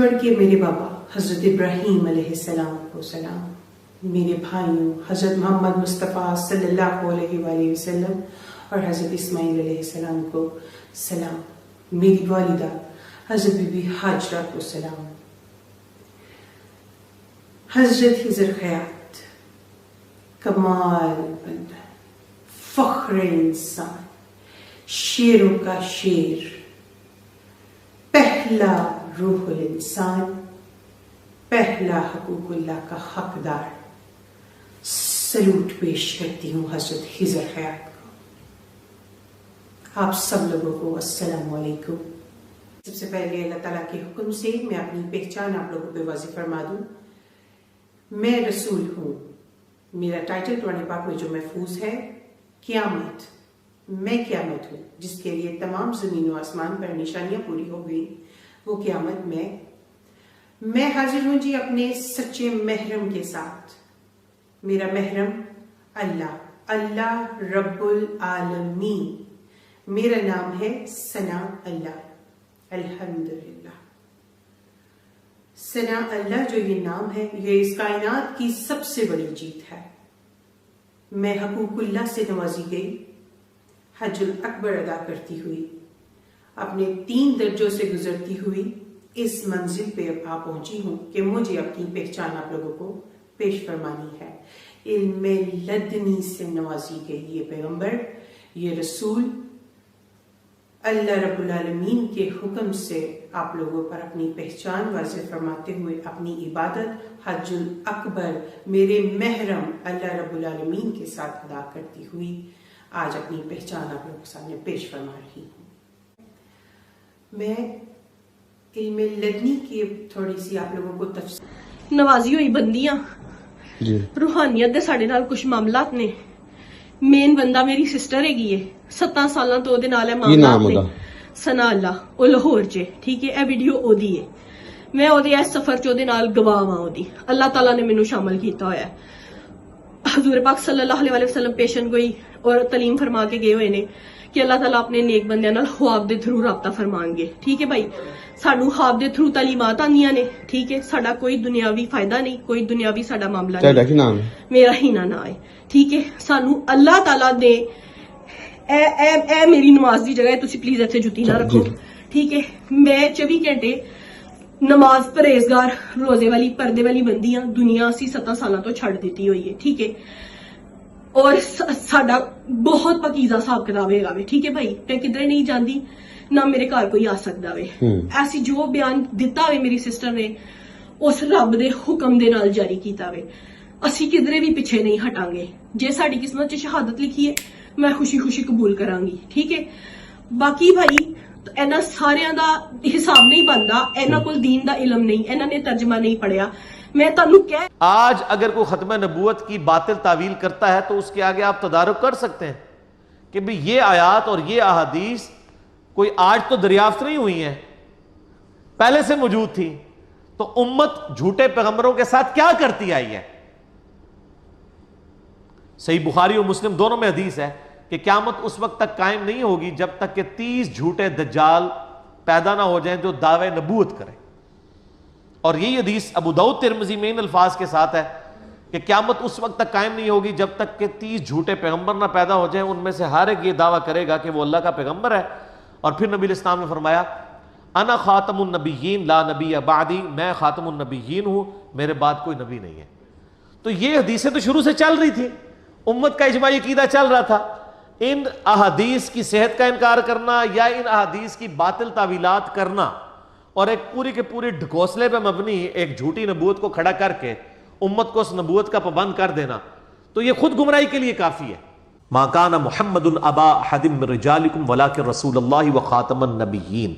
بڑھ کے میرے بابا حضرت ابراہیم علیہ السلام کو سلام، میرے بھائیوں حضرت محمد مصطفیٰ صلی اللہ علیہ وآلہ وسلم اور حضرت اسماعیل علیہ السلام کو سلام، میری والدہ حضرت بی بی ہاجرہ کو سلام۔ حضرت خضر خیات کمال بندہ، فخر انسان، شیروں کا شیر، پہلا روح الانسان، پہلا حقوق اللہ کا حقدار، سلوٹ پیش کرتی ہوں حضرت خضر خیات کو۔ آپ سب لوگوں کو السلام علیکم۔ سب سے پہلے اللہ تعالیٰ کے حکم سے میں اپنی پہچان آپ لوگوں پہ واضح فرما دوں۔ میں رسول ہوں، میرا ٹائٹل قرآن پاک میں جو محفوظ ہے قیامت، میں قیامت ہوں جس کے لیے تمام زمین و آسمان پر نشانیاں پوری ہو گئی، وہ قیامت میں حاضر ہوں جی اپنے سچے محرم کے ساتھ۔ میرا محرم اللہ رب العالمین، میرا نام ہے ثنا اللہ، الحمدللہ۔ ثنا اللہ جو یہ نام ہے، یہ اس کائنات کی سب سے بڑی جیت ہے۔ میں حقوق اللہ سے نوازی گئی، حج الاکبر ادا کرتی ہوئی، اپنے 3 درجوں سے گزرتی ہوئی اس منزل پہ اب آ پہنچی ہوں کہ مجھے اپنی پہچان آپ لوگوں کو پیش فرمانی ہے۔ علم لدنی سے نوازی گئی یہ پیغمبر، یہ رسول، اللہ رب العالمین کے حکم سے آپ لوگوں پر اپنی پہچان واضح فرماتے ہوئے اپنی عبادت حج الاکبر میرے محرم اللہ رب العالمین کے ساتھ ادا کرتی ہوئی آج اپنی پہچان آپ لوگوں کے سامنے پیش فرما رہی ہوں۔ میں علم لدنی کی تھوڑی سی آپ لوگوں کو تفصیل نوازی ہوئی بندیاں جی روحانیت دے ساڈے نال کچھ معاملات نے۔ مین بندہ میری سسٹر ہے گی ہے، 7 سالاں تو دے نال ہے معاملات نے۔ ثنا اللہ او لاہور چ، ٹھیک ہے، اے ویڈیو او دی ہے، میں او دے اس سفر چ دے نال گواہ ہاں، او دی اللہ تعالیٰ نے مینوں شامل کیتا ہویا ہے۔ حضور پاک صلی اللہ علیہ وسلم پیشن گوئی اور تعلیم فرما کے گئے ہوئے نے کہ اللہ تعالیٰ اپنے نیک بندیاں نال خواب دے تھرو رابطہ فرمان گے، ٹھیک ہے بھائی۔ سانو خواب دے تھرو تعلیمات آندیاں نے، ٹھیک ہے، ساڈا کوئی دنیاوی فائدہ نہیں، کوئی دنیاوی ساڈا معاملہ نہیں۔ میرا ہی نہ ہے، ٹھیک ہے۔ سانو اللہ تعالیٰ نے اے میری نماز دی جگہ ہے، تسی پلیز ایتھے جُتی نہ رکھو، ٹھیک ہے۔ میں 24 گھنٹے نماز پرہیزگار روزے والی پردے والی بندی ہاں، دنیا اسی 7 سالاں تو چھڑ دیتی ہوئی ہے، ٹھیک ہے۔ اور ساڈا بہت پکیزہ حساب کتاب ہے گا، ٹھیک ہے بھائی۔ میں کدھر نہیں جاندی، نہ میرے گھر کوئی آ سکتا وے۔ ایسی جو بیان دتا ہوئے میری سسٹر نے اس رب دے حکم دے نال جاری کیتا وے، اسی کدھرے بھی پیچھے نہیں ہٹاں گے۔ جے ساڈی قسمت چ شہادت لکھی ہے میں خوشی خوشی قبول کراں گی، ٹھیک ہے۔ باقی بھائی اینا ساریاں دا حساب نہیں بندا، اینا کول دین دا علم نہیں، اینا نے ترجمہ نہیں پڑھیا۔ میں تانوں کہہ آج اگر کوئی ختم نبوت کی باطل تعویل کرتا ہے تو اس کے آگے آپ تدارک کر سکتے ہیں کہ بھی یہ آیات اور یہ احادیث کوئی آج تو دریافت نہیں ہوئی ہیں، پہلے سے موجود تھی، تو امت جھوٹے پیغمبروں کے ساتھ کیا کرتی آئی ہے۔ صحیح بخاری اور مسلم دونوں میں حدیث ہے کہ قیامت اس وقت تک قائم نہیں ہوگی جب تک کہ 30 جھوٹے دجال پیدا نہ ہو جائیں جو دعوے نبوت کریں۔ اور یہی حدیث ابو داؤد ترمذی میں ان الفاظ کے ساتھ ہے کہ قیامت اس وقت تک قائم نہیں ہوگی جب تک کہ 30 جھوٹے پیغمبر نہ پیدا ہو جائیں، ان میں سے ہر ایک یہ دعویٰ کرے گا کہ وہ اللہ کا پیغمبر ہے۔ اور پھر نبی الاسلام نے فرمایا انا خاتم النبیین لا نبی بعدی، میں خاتم النبیین ہوں، میرے بعد کوئی نبی نہیں ہے۔ تو یہ حدیثیں تو شروع سے چل رہی تھی، امت کا اجماعی عقیدہ چل رہا تھا۔ ان احادیث کی صحت کا انکار کرنا یا ان احادیث کی باطل تعویلات کرنا اور ایک پوری کے پوری ڈھکوسلے پہ مبنی ایک جھوٹی نبوت کو کھڑا کر کے امت کو اس نبوت کا پابند کر دینا، تو یہ خود گمراہی کے لیے کافی ہے۔ ما کان محمد ابا احد من رجالکم ولکن رسول اللہ وخاتم النبیین،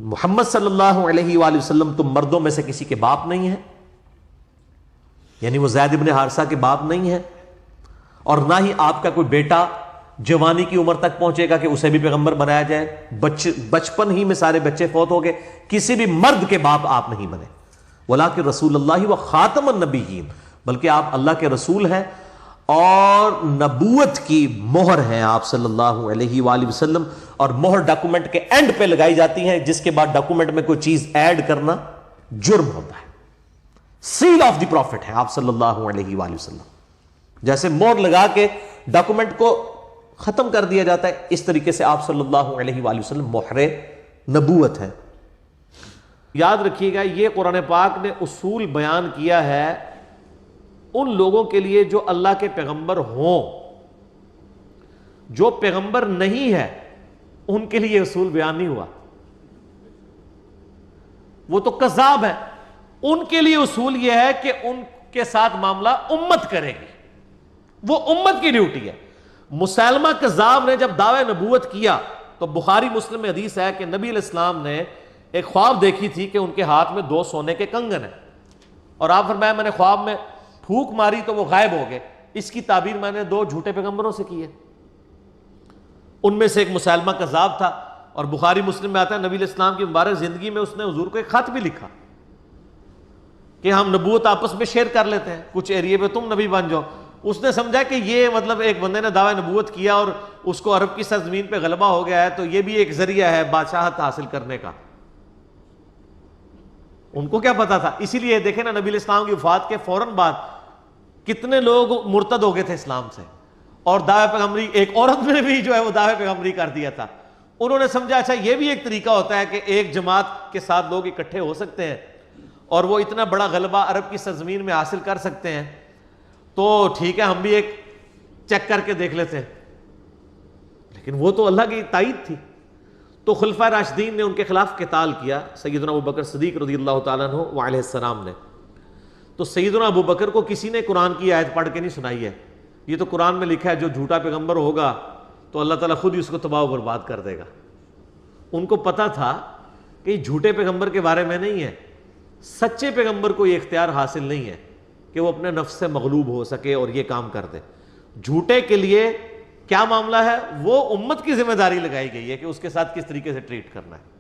محمد صلی اللہ علیہ وآلہ وسلم تم مردوں میں سے کسی کے باپ نہیں ہیں، یعنی وہ زید ابن حارثہ کے باپ نہیں ہیں، اور نہ ہی آپ کا کوئی بیٹا جوانی کی عمر تک پہنچے گا کہ اسے بھی پیغمبر بنایا جائے۔ بچپن ہی میں سارے بچے فوت ہو گئے، کسی بھی مرد کے باپ آپ نہیں بنے۔ ولیکن رسول اللہ و خاتم النبیین، بلکہ آپ اللہ کے رسول ہیں اور نبوت کی مہر ہے آپ صلی اللہ علیہ وآلہ وسلم، اور مہر ڈاکومنٹ کے اینڈ پہ لگائی جاتی ہے، جس کے بعد ڈاکومنٹ میں کوئی چیز ایڈ کرنا جرم ہوتا ہے۔ سیل آف دی پروفٹ ہے آپ صلی اللہ علیہ وآلہ وسلم، جیسے مہر لگا کے ڈاکومنٹ کو ختم کر دیا جاتا ہے، اس طریقے سے آپ صلی اللہ علیہ وآلہ وسلم مہر نبوت ہے۔ یاد رکھیے گا، یہ قرآن پاک نے اصول بیان کیا ہے ان لوگوں کے لیے جو اللہ کے پیغمبر ہوں، جو پیغمبر نہیں ہے ان کے لیے اصول بیان نہیں ہوا، وہ تو کذاب ہے۔ ان کے لیے اصول یہ ہے کہ ان کے ساتھ معاملہ امت کرے گی، وہ امت کی ڈیوٹی ہے۔ مسیلمہ کذاب نے جب دعوی نبوت کیا تو بخاری مسلم میں حدیث ہے کہ نبی علیہ السلام نے ایک خواب دیکھی تھی کہ ان کے ہاتھ میں 2 سونے کے کنگن ہیں، اور آپ فرمایا میں نے خواب میں پھونک ماری تو وہ غائب ہو گئے۔ اس کی تعبیر میں نے 2 جھوٹے پیغمبروں سے کی ہے، ان میں سے ایک مسیلمہ کذاب تھا، اور بخاری مسلم میں آتا ہے نبی علیہ السلام کی مبارک زندگی میں اس نے حضور کو ایک خط بھی لکھا کہ ہم نبوت آپس میں شیئر کر لیتے ہیں، کچھ ایریے پہ تم نبی بن جاؤ۔ اس نے سمجھا کہ یہ مطلب ایک بندے نے دعوی نبوت کیا اور اس کو عرب کی سرزمین پہ غلبہ ہو گیا ہے، تو یہ بھی ایک ذریعہ ہے بادشاہت حاصل کرنے کا۔ ان کو کیا پتا تھا؟ اسی لیے دیکھیں نا، نبی علیہ السلام کی وفات کے فوراً بعد کتنے لوگ مرتد ہو گئے تھے اسلام سے، اور دعوی پیغمبری، ایک عورت نے بھی جو ہے وہ دعوی پیغمبری کر دیا تھا۔ انہوں نے سمجھا اچھا یہ بھی ایک طریقہ ہوتا ہے کہ ایک جماعت کے ساتھ لوگ اکٹھے ہو سکتے ہیں اور وہ اتنا بڑا غلبہ عرب کی سرزمین میں حاصل کر سکتے ہیں، تو ٹھیک ہے ہم بھی ایک چیک کر کے دیکھ لیتے ہیں۔ لیکن وہ تو اللہ کی تائید تھی، تو خلفائے راشدین نے ان کے خلاف قتال کیا، سیدنا ابوبکر صدیق رضی اللہ تعالیٰ عنہ وعلیہ السلام نے۔ تو سیدنا ابوبکر کو کسی نے قرآن کی آیت پڑھ کے نہیں سنائی ہے، یہ تو قرآن میں لکھا ہے جو جھوٹا پیغمبر ہوگا تو اللہ تعالیٰ خود ہی اس کو تباہ و برباد کر دے گا۔ ان کو پتا تھا کہ یہ جھوٹے پیغمبر کے بارے میں نہیں ہے، سچے پیغمبر کو یہ اختیار حاصل نہیں ہے کہ وہ اپنے نفس سے مغلوب ہو سکے اور یہ کام کر دے۔ جھوٹے کے لیے کیا معاملہ ہے، وہ امت کی ذمہ داری لگائی گئی ہے کہ اس کے ساتھ کس طریقے سے ٹریٹ کرنا ہے۔